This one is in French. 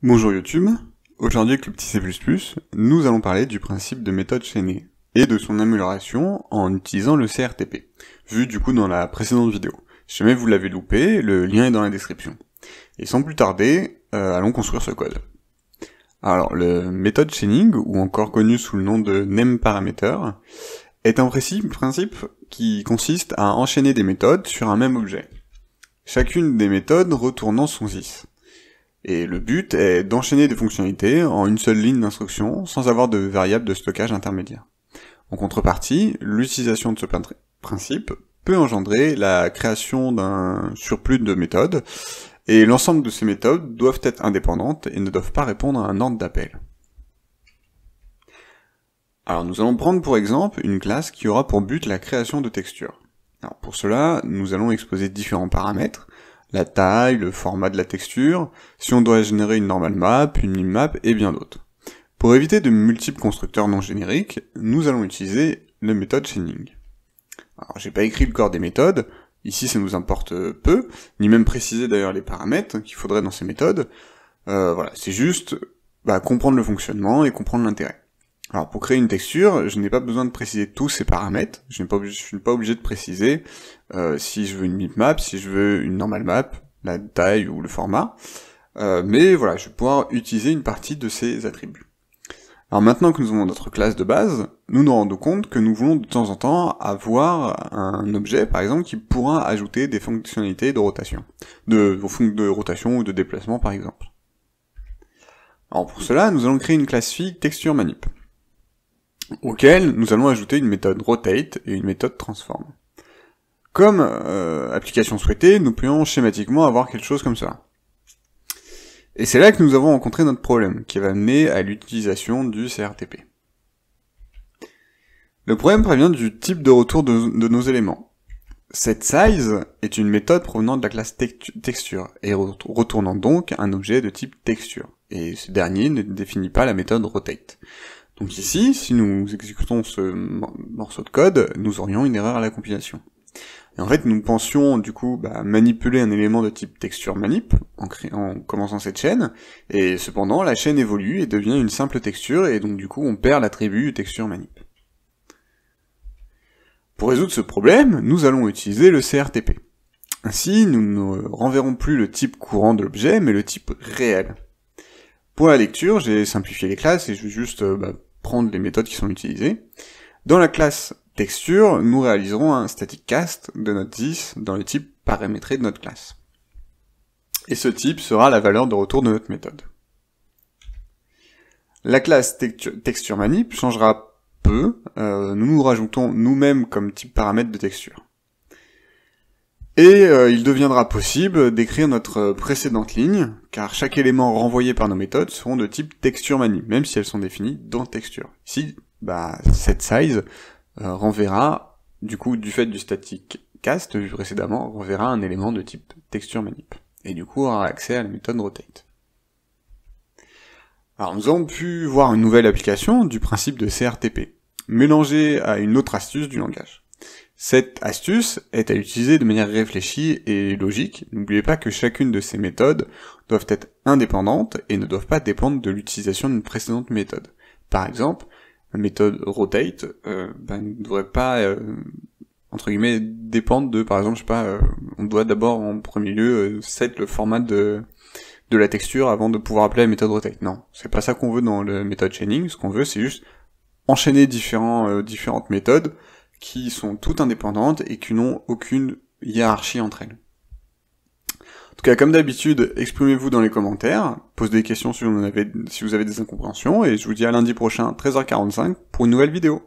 Bonjour YouTube, aujourd'hui avec le petit C++, nous allons parler du principe de méthode chaînée et de son amélioration en utilisant le CRTP, vu du coup dans la précédente vidéo. Si jamais vous l'avez loupé, le lien est dans la description. Et sans plus tarder, allons construire ce code. Alors le méthode chaining, ou encore connu sous le nom de nameParameter, est un principe qui consiste à enchaîner des méthodes sur un même objet. Chacune des méthodes retournant son sys. Et le but est d'enchaîner des fonctionnalités en une seule ligne d'instruction, sans avoir de variable de stockage intermédiaire. En contrepartie, l'utilisation de ce principe peut engendrer la création d'un surplus de méthodes, et l'ensemble de ces méthodes doivent être indépendantes et ne doivent pas répondre à un ordre d'appel. Alors nous allons prendre pour exemple une classe qui aura pour but la création de textures. Alors pour cela, nous allons exposer différents paramètres, la taille, le format de la texture, si on doit générer une normal map, une mimap et bien d'autres. Pour éviter de multiples constructeurs non génériques, nous allons utiliser la méthode chaining. Alors j'ai pas écrit le corps des méthodes, ici ça nous importe peu, ni même préciser d'ailleurs les paramètres qu'il faudrait dans ces méthodes. Voilà, c'est juste comprendre le fonctionnement et comprendre l'intérêt. Alors pour créer une texture, je n'ai pas besoin de préciser tous ces paramètres, je suis pas obligé de préciser si je veux une bitmap, si je veux une normal map, la taille ou le format, mais voilà, je vais pouvoir utiliser une partie de ces attributs. Alors maintenant que nous avons notre classe de base, nous nous rendons compte que nous voulons de temps en temps avoir un objet, par exemple, qui pourra ajouter des fonctionnalités de rotation, de rotation ou de déplacement par exemple. Alors pour cela, nous allons créer une classe fille textureManip, auquel nous allons ajouter une méthode rotate et une méthode transform. Comme application souhaitée, nous pourrions schématiquement avoir quelque chose comme ça. Et c'est là que nous avons rencontré notre problème, qui va mener à l'utilisation du CRTP. Le problème provient du type de retour de nos éléments. setSize est une méthode provenant de la classe texture, et retournant donc un objet de type texture, et ce dernier ne définit pas la méthode rotate. Donc ici, si nous exécutons ce morceau de code, nous aurions une erreur à la compilation. Et en fait, nous pensions du coup manipuler un élément de type textureManip en commençant cette chaîne, et cependant la chaîne évolue et devient une simple texture, et donc du coup on perd l'attribut textureManip. Pour résoudre ce problème, nous allons utiliser le CRTP. Ainsi, nous ne renverrons plus le type courant de l'objet, mais le type réel. Pour la lecture, j'ai simplifié les classes et je vais juste prendre les méthodes qui sont utilisées. Dans la classe texture, nous réaliserons un static cast de notre sys dans le type paramétré de notre classe. Et ce type sera la valeur de retour de notre méthode. La classe textureManip changera peu, nous rajoutons nous-mêmes comme type paramètre de texture. Et il deviendra possible d'écrire notre précédente ligne, car chaque élément renvoyé par nos méthodes seront de type textureManip, même si elles sont définies dans texture. Ici, setSize renverra, du coup, du fait du static cast vu précédemment, renverra un élément de type textureManip, et du coup aura accès à la méthode rotate. Alors nous avons pu voir une nouvelle application du principe de CRTP, mélangée à une autre astuce du langage. Cette astuce est à utiliser de manière réfléchie et logique. N'oubliez pas que chacune de ces méthodes doivent être indépendantes et ne doivent pas dépendre de l'utilisation d'une précédente méthode. Par exemple, la méthode rotate ne devrait pas, entre guillemets, dépendre de, par exemple, on doit d'abord en premier lieu set le format de la texture avant de pouvoir appeler la méthode rotate. Non, c'est pas ça qu'on veut dans la méthode chaining. Ce qu'on veut, c'est juste enchaîner différentes méthodes qui sont toutes indépendantes et qui n'ont aucune hiérarchie entre elles. En tout cas, comme d'habitude, exprimez-vous dans les commentaires, posez des questions si vous avez des incompréhensions, et je vous dis à lundi prochain, 13h45, pour une nouvelle vidéo.